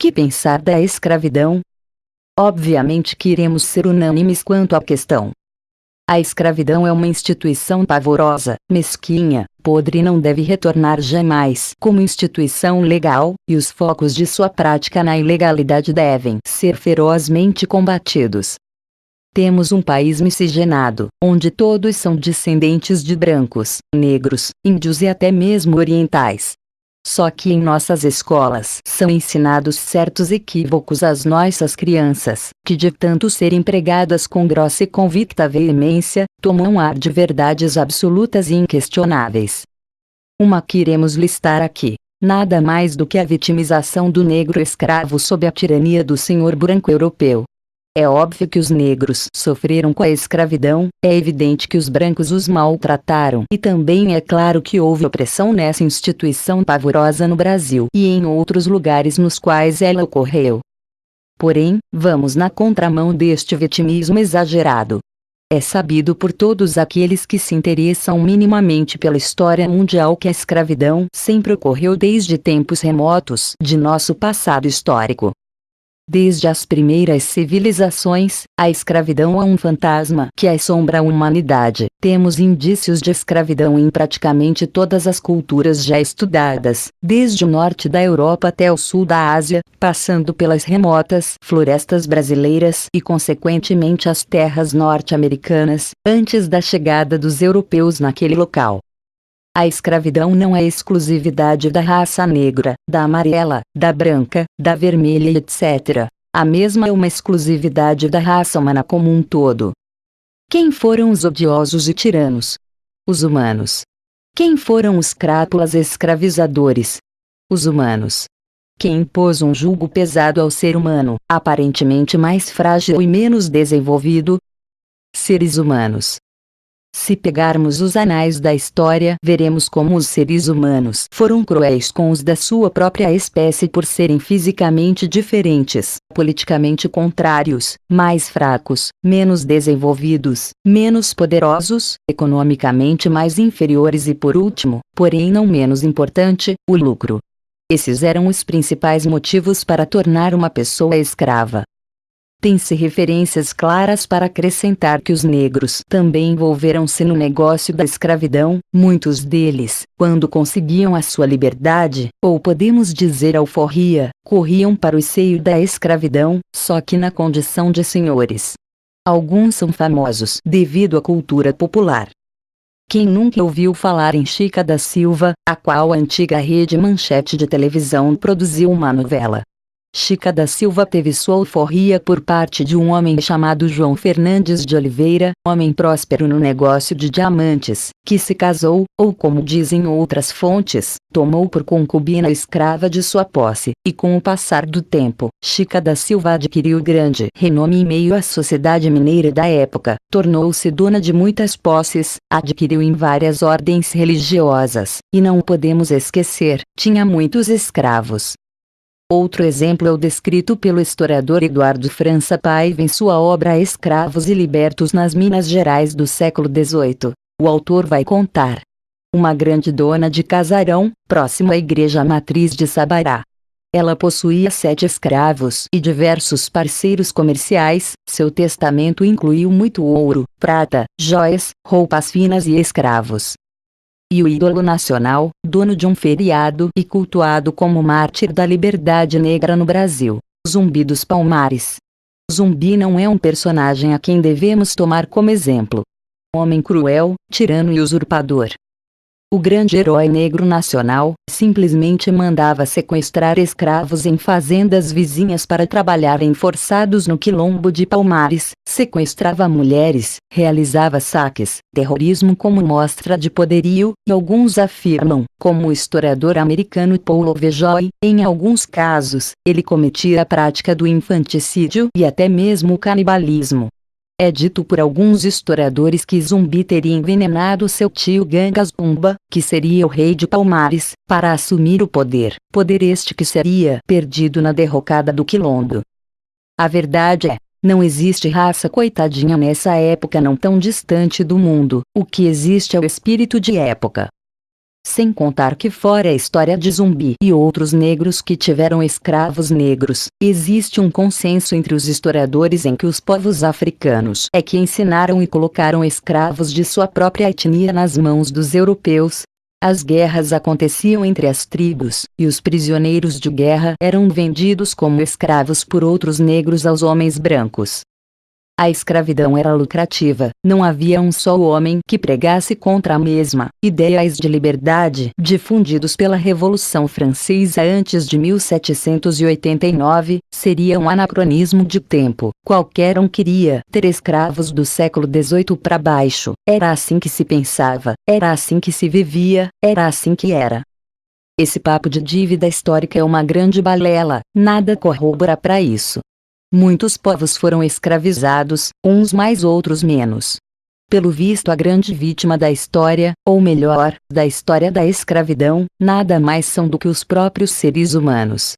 que pensar da escravidão? Obviamente que iremos ser unânimes quanto à questão. A escravidão é uma instituição pavorosa, mesquinha, podre e não deve retornar jamais como instituição legal, e os focos de sua prática na ilegalidade devem ser ferozmente combatidos. Temos um país miscigenado, onde todos são descendentes de brancos, negros, índios e até mesmo orientais. Só que em nossas escolas são ensinados certos equívocos às nossas crianças, que de tanto serem pregadas com grossa e convicta veemência, tomam ar de verdades absolutas e inquestionáveis. Uma que iremos listar aqui, nada mais do que a vitimização do negro escravo sob a tirania do senhor branco europeu. É óbvio que os negros sofreram com a escravidão, é evidente que os brancos os maltrataram e também é claro que houve opressão nessa instituição pavorosa no Brasil e em outros lugares nos quais ela ocorreu. Porém, vamos na contramão deste vitimismo exagerado. É sabido por todos aqueles que se interessam minimamente pela história mundial que a escravidão sempre ocorreu desde tempos remotos de nosso passado histórico. Desde as primeiras civilizações, a escravidão é um fantasma que assombra a humanidade. Temos indícios de escravidão em praticamente todas as culturas já estudadas, desde o norte da Europa até o sul da Ásia, passando pelas remotas florestas brasileiras e consequentemente as terras norte-americanas, antes da chegada dos europeus naquele local. A escravidão não é exclusividade da raça negra, da amarela, da branca, da vermelha etc. A mesma é uma exclusividade da raça humana como um todo. Quem foram os odiosos e tiranos? Os humanos. Quem foram os crápulas escravizadores? Os humanos. Quem impôs um jugo pesado ao ser humano, aparentemente mais frágil e menos desenvolvido? Seres humanos. Se pegarmos os anais da história, veremos como os seres humanos foram cruéis com os da sua própria espécie por serem fisicamente diferentes, politicamente contrários, mais fracos, menos desenvolvidos, menos poderosos, economicamente mais inferiores e por último, porém não menos importante, o lucro. Esses eram os principais motivos para tornar uma pessoa escrava. Tem-se referências claras para acrescentar que os negros também envolveram-se no negócio da escravidão, muitos deles, quando conseguiam a sua liberdade, ou podemos dizer alforria, corriam para o seio da escravidão, só que na condição de senhores. Alguns são famosos devido à cultura popular. Quem nunca ouviu falar em Chica da Silva, a qual a antiga Rede Manchete de televisão produziu uma novela? Chica da Silva teve sua alforria por parte de um homem chamado João Fernandes de Oliveira, homem próspero no negócio de diamantes, que se casou, ou como dizem outras fontes, tomou por concubina escrava de sua posse, e com o passar do tempo, Chica da Silva adquiriu grande renome em meio à sociedade mineira da época, tornou-se dona de muitas posses, adquiriu em várias ordens religiosas, e não o podemos esquecer, tinha muitos escravos. Outro exemplo é o descrito pelo historiador Eduardo França Paiva em sua obra Escravos e Libertos nas Minas Gerais do século XVIII. O autor vai contar. Uma grande dona de casarão, próximo à igreja matriz de Sabará. Ela possuía 7 escravos e diversos parceiros comerciais, seu testamento incluiu muito ouro, prata, joias, roupas finas e escravos. E o ídolo nacional, dono de um feriado e cultuado como mártir da liberdade negra no Brasil, Zumbi dos Palmares. Zumbi não é um personagem a quem devemos tomar como exemplo. Homem cruel, tirano e usurpador. O grande herói negro nacional, simplesmente mandava sequestrar escravos em fazendas vizinhas para trabalharem forçados no quilombo de Palmares, sequestrava mulheres, realizava saques, terrorismo como mostra de poderio, e alguns afirmam, como o historiador americano Paul Lovejoy, em alguns casos, ele cometia a prática do infanticídio e até mesmo o canibalismo. É dito por alguns historiadores que Zumbi teria envenenado seu tio Gangas Pumba, que seria o rei de Palmares, para assumir o poder este que seria perdido na derrocada do quilombo. A verdade é, não existe raça coitadinha nessa época não tão distante do mundo, o que existe é o espírito de época. Sem contar que fora a história de Zumbi e outros negros que tiveram escravos negros, existe um consenso entre os historiadores em que os povos africanos é que ensinaram e colocaram escravos de sua própria etnia nas mãos dos europeus. As guerras aconteciam entre as tribos, e os prisioneiros de guerra eram vendidos como escravos por outros negros aos homens brancos. A escravidão era lucrativa, não havia um só homem que pregasse contra a mesma. Ideais de liberdade difundidos pela Revolução Francesa antes de 1789 seria um anacronismo de tempo. Qualquer um queria ter escravos do século XVIII para baixo. Era assim que se pensava, era assim que se vivia, era assim que era. Esse papo de dívida histórica é uma grande balela, nada corrobora para isso. Muitos povos foram escravizados, uns mais outros menos. Pelo visto, a grande vítima da história, ou melhor, da história da escravidão, nada mais são do que os próprios seres humanos.